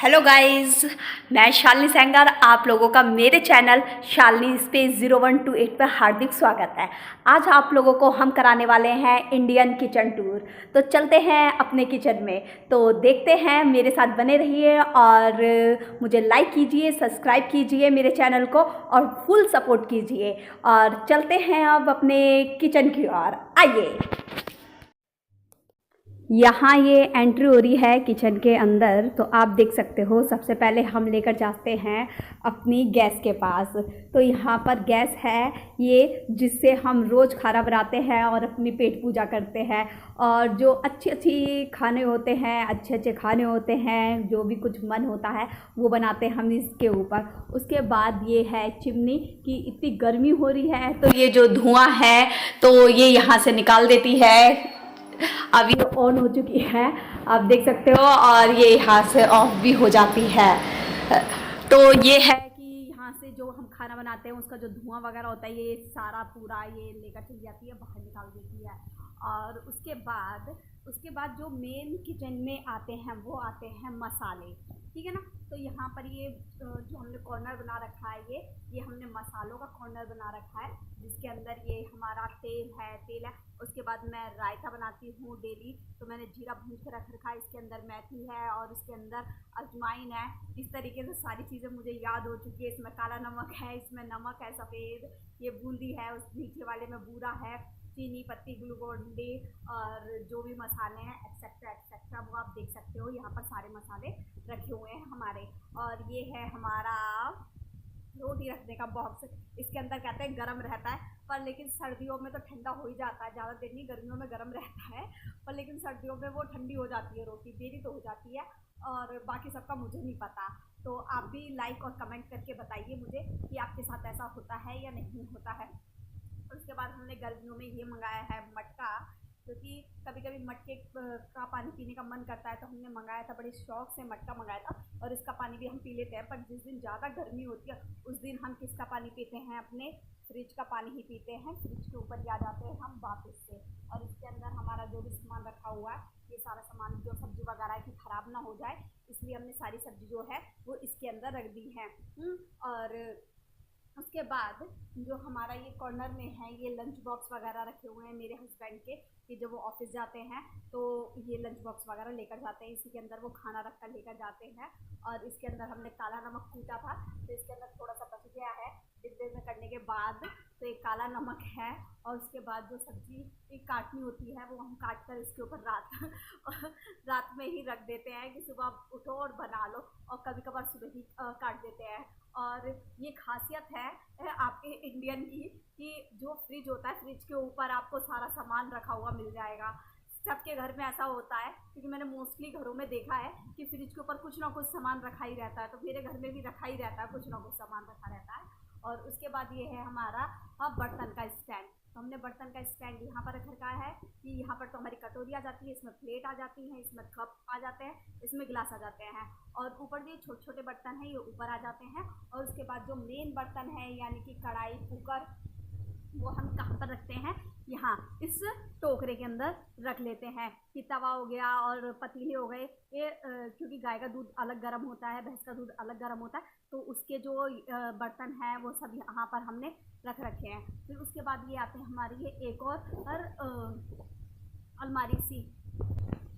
Hello guys, मैं शालिनी सेंगर। आप लोगों का मेरे चैनल शालिनी स्पेस 0128 पर हार्दिक स्वागत है। आज आप लोगों को हम कराने वाले हैं इंडियन किचन टूर। तो चलते हैं अपने किचन में, तो देखते हैं, मेरे साथ बने रहिए और मुझे लाइक कीजिए, सब्सक्राइब कीजिए मेरे चैनल को और फुल सपोर्ट कीजिए। और चलते हैं अब अपने किचन की ओर, आइए। यहाँ ये एंट्री हो रही है किचन के अंदर, तो आप देख सकते हो। सबसे पहले हम लेकर जाते हैं अपनी गैस के पास। तो यहाँ पर गैस है ये, जिससे हम रोज़ खाना बनाते हैं और अपनी पेट पूजा करते हैं। और जो अच्छी अच्छी खाने होते हैं, अच्छे अच्छे खाने होते हैं, जो भी कुछ मन होता है वो बनाते हैं हम इसके ऊपर। उसके बाद ये है चिमनी, कि इतनी गर्मी हो रही है तो ये जो धुआं है तो ये यहाँ से निकाल देती है। अभी ऑन हो चुकी है, आप देख सकते हो, और ये यहाँ से ऑफ भी हो जाती है। तो ये है कि यहाँ से जो हम खाना बनाते हैं उसका जो धुआं वगैरह होता है ये सारा पूरा ये लेकर चली जाती है, बाहर निकाल देती है। और उसके बाद जो मेन किचन में आते हैं वो आते हैं मसाले, ठीक है ना। तो यहाँ पर ये जो हमने कॉर्नर बना रखा है, ये हमने मसालों का कॉर्नर बना रखा है, जिसके अंदर ये हमारा तेल है। उसके बाद मैं रायता बनाती हूँ डेली, तो मैंने जीरा भून के रख रखा है। इसके अंदर मेथी है और इसके अंदर अजवाइन है। इस तरीके से सारी चीज़ें मुझे याद हो चुकी है। इसमें काला नमक है, इसमें नमक है सफ़ेद, ये बूंदी है, उस नीचे वाले में बूरा है, चीनी पत्ती, ग्लूकोन डी और जो भी मसाले हैं एक्सेट्रा एक्सेट्रा, वो आप देख सकते हो। यहाँ पर सारे मसाले रखे हुए हैं हमारे। और ये है हमारा रोटी रखने का बॉक्स। इसके अंदर कहते हैं गर्म रहता है, पर लेकिन सर्दियों में तो ठंडा हो ही जाता है। ज़्यादा देर नहीं, गर्मियों में गर्म रहता है, पर लेकिन सर्दियों में वो ठंडी हो जाती है रोटी, देरी तो हो जाती है। और बाकी सबका मुझे नहीं पता, तो आप भी लाइक और कमेंट करके बताइए मुझे कि आपके साथ ऐसा होता है या नहीं होता है। और उसके बाद हमने गर्मियों में ये मंगाया है मटका, क्योंकि कभी कभी मटके का पानी पीने का मन करता है, तो हमने मंगाया था, बड़े शौक से मटका मंगाया था। और इसका पानी भी हम पी लेते हैं, पर जिस दिन ज़्यादा गर्मी होती है उस दिन हम किसका पानी पीते हैं? अपने फ्रिज का पानी ही पीते हैं। फ्रिज के ऊपर आ जाते हैं हम वापस से। और इसके अंदर हमारा जो भी सामान रखा हुआ है, ये सारा सामान, जो सब्जी वगैरह है कि ख़राब ना हो जाए, इसलिए हमने सारी सब्जी जो है वो इसके अंदर रख दी है। और उसके बाद जो हमारा ये कॉर्नर में है, ये लंच बॉक्स वगैरह रखे हुए हैं मेरे हस्बैंड के, कि जब वो ऑफिस जाते हैं तो ये लंच बॉक्स वगैरह लेकर जाते हैं। इसी के अंदर वो खाना रख कर लेकर जाते हैं। और इसके अंदर हमने काला नमक कूटा था, तो इसके अंदर थोड़ा सा बच गया है डिब्बे में करने के बाद, तो एक काला नमक है। और उसके बाद जो सब्जी काटनी होती है वो हम काट कर इसके ऊपर रात में ही रख देते हैं, कि सुबह उठो और बना लो। और कभी कभार सुबह ही काट देते हैं। और ये खासियत है आपके इंडियन की, कि जो फ्रिज होता है, फ्रिज के ऊपर आपको सारा सामान रखा हुआ मिल जाएगा। सबके घर में ऐसा होता है, क्योंकि मैंने मोस्टली घरों में देखा है कि फ्रिज के ऊपर कुछ ना कुछ सामान रखा ही रहता है। तो मेरे घर में भी रखा ही रहता है, कुछ ना कुछ सामान रखा रहता है। और उसके बाद ये है हमारा बर्तन का स्टैंड। तो हमने बर्तन का स्टैंड यहाँ पर रख रखा है, कि यहाँ पर तो हमारी कटोरी आ जाती है, इसमें प्लेट आ जाती है, इसमें कप आ जाते हैं, इसमें गिलास आ जाते हैं। और ऊपर जो छोटे छोटे बर्तन हैं ये ऊपर आ जाते हैं। और उसके बाद जो मेन बर्तन है, यानी कि कढ़ाई, कुकर, वो हम कहाँ पर रखते हैं? यहाँ इस टोकरे के अंदर रख लेते हैं। कि तवा हो गया और पतीले हो गए, ये क्योंकि गाय का दूध अलग गर्म होता है, भैंस का दूध अलग गर्म होता है, तो उसके जो बर्तन हैं वो सब यहाँ पर हमने रख रखे हैं। फिर उसके बाद ये आते हैं हमारी ये एक और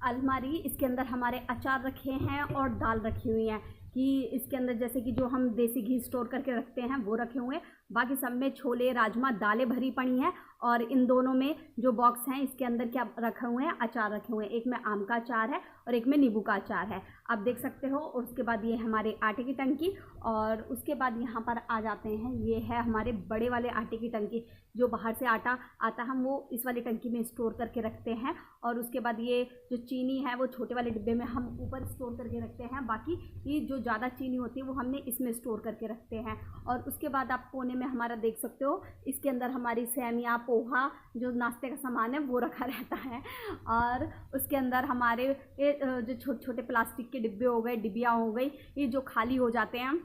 अलमारी। इसके अंदर हमारे अचार रखे हैं और दाल रखी हुई हैं, कि इसके अंदर जैसे कि जो हम देसी घी स्टोर करके रखते हैं वो रखे हुए हैं। बाकी सब में छोले, राजमा, दालें भरी पड़ी हैं। और इन दोनों में जो बॉक्स हैं इसके अंदर क्या रखे हुए हैं? अचार रखे हुए हैं। एक में आम का अचार है और एक में नींबू का अचार है, आप देख सकते हो। और उसके बाद ये हमारे आटे की टंकी। और उसके बाद यहाँ पर आ जाते हैं, ये है हमारे बड़े वाले आटे की टंकी। जो बाहर से आटा आता है हम वो इस वाली टंकी में स्टोर करके रखते हैं। और उसके बाद ये जो चीनी है वो छोटे वाले डिब्बे में हम ऊपर स्टोर करके रखते हैं। बाकी ये जो ज़्यादा चीनी होती है वो हमने इसमें स्टोर करके रखते हैं। और उसके बाद आप कोने में हमारा देख सकते हो, इसके अंदर हमारी सेमिया, पोहा, जो नाश्ते का सामान है वो रखा रहता है। और उसके अंदर हमारे जो छोटे छोटे प्लास्टिक के डिब्बे हो गए, डिबिया हो गई, ये जो खाली हो जाते हैं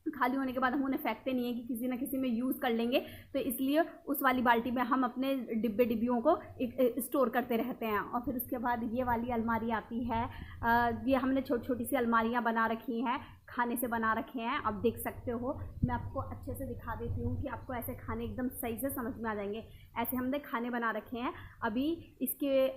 खाली होने के बाद हम उन्हें फेंकते नहीं है कि किसी न किसी में यूज़ कर लेंगे, तो इसलिए उस वाली बाल्टी में हम अपने डिब्बियों को स्टोर करते रहते हैं। और फिर उसके बाद ये वाली अलमारी आती है। ये हमने छोटी छोटी सी अलमारियाँ बना रखी हैं, खाने से बना रखे हैं। आप देख सकते हो, मैं आपको अच्छे से दिखा देती हूँ कि आपको ऐसे खाने एकदम सही से समझ में आ जाएंगे। ऐसे हमने खाने बना रखे हैं। अभी इसके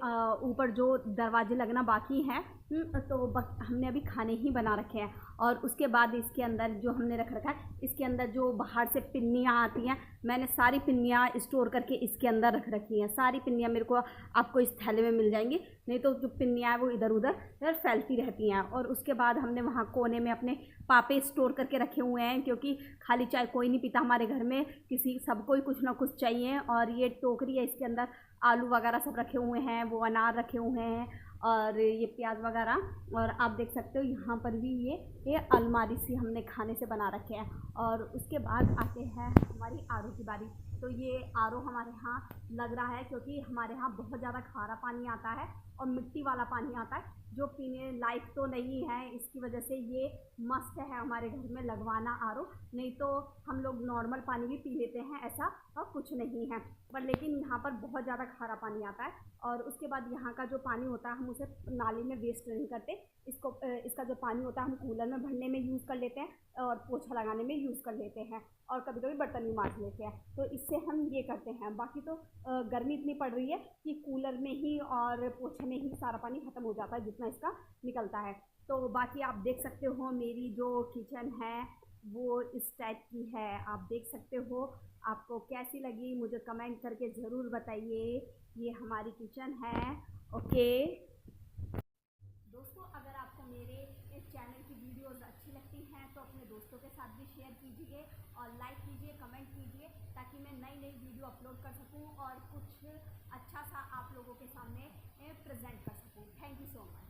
ऊपर जो दरवाजे लगना बाकी हैं, तो हमने अभी खाने ही बना रखे हैं। और उसके बाद इसके अंदर जो हमने रख रखा है, इसके अंदर जो बाहर से पिन्नियाँ आती हैं, मैंने सारी पिन्नियाँ स्टोर करके इसके अंदर रख रखी हैं। सारी पिन्नियाँ मेरे को आपको इस थैले में मिल जाएंगी, नहीं तो जो पिन्नियाँ हैं वो इधर उधर फैलती रहती हैं। और उसके बाद हमने वहाँ कोने में अपने पापे स्टोर करके रखे हुए हैं, क्योंकि खाली चाय कोई नहीं पीता हमारे घर में, किसी सबको ही कुछ ना कुछ चाहिए। और ये टोकरी है, इसके अंदर आलू वगैरह सब रखे हुए हैं, वो अनार रखे हुए हैं और ये प्याज वगैरह। और आप देख सकते हो यहाँ पर भी ये अलमारी सी हमने खाने से बना रखे हैं। और उसके बाद आते हैं हमारी आरओ की बारी। तो ये आरओ हमारे यहाँ लग रहा है, क्योंकि हमारे यहाँ बहुत ज़्यादा खारा पानी आता है और मिट्टी वाला पानी आता है, जो पीने लायक तो नहीं है। इसकी वजह से ये मस्त है हमारे घर में लगवाना आरओ, नहीं तो हम लोग नॉर्मल पानी भी पी लेते हैं, ऐसा और कुछ नहीं है। पर लेकिन यहाँ पर बहुत ज़्यादा खारा पानी आता है। और उसके बाद यहाँ का जो पानी होता है हम उसे नाली में वेस्ट नहीं करते, इसका जो पानी होता है हम कूलर में भरने में यूज़ कर लेते हैं और पोछा लगाने में यूज़ कर लेते हैं, और कभी कभी बर्तन भी मांज लेते हैं। तो इससे हम ये करते हैं। बाकी तो गर्मी इतनी पड़ रही है कि कूलर में ही और पोछे में ही सारा पानी ख़त्म हो जाता है जितना इसका निकलता है। तो बाकी आप देख सकते हो मेरी जो किचन है वो इस टाइप की है, आप देख सकते हो। आपको कैसी लगी मुझे कमेंट करके ज़रूर बताइए। ये हमारी किचन है। ओके दोस्तों, अगर आपको मेरे इस चैनल की वीडियोस अच्छी लगती हैं तो अपने दोस्तों के साथ भी शेयर कीजिए और लाइक कीजिए, कमेंट कीजिए, ताकि मैं नई नई वीडियो अपलोड कर सकूं और कुछ अच्छा सा आप लोगों के सामने प्रेजेंट कर सकूं। Thank you so much.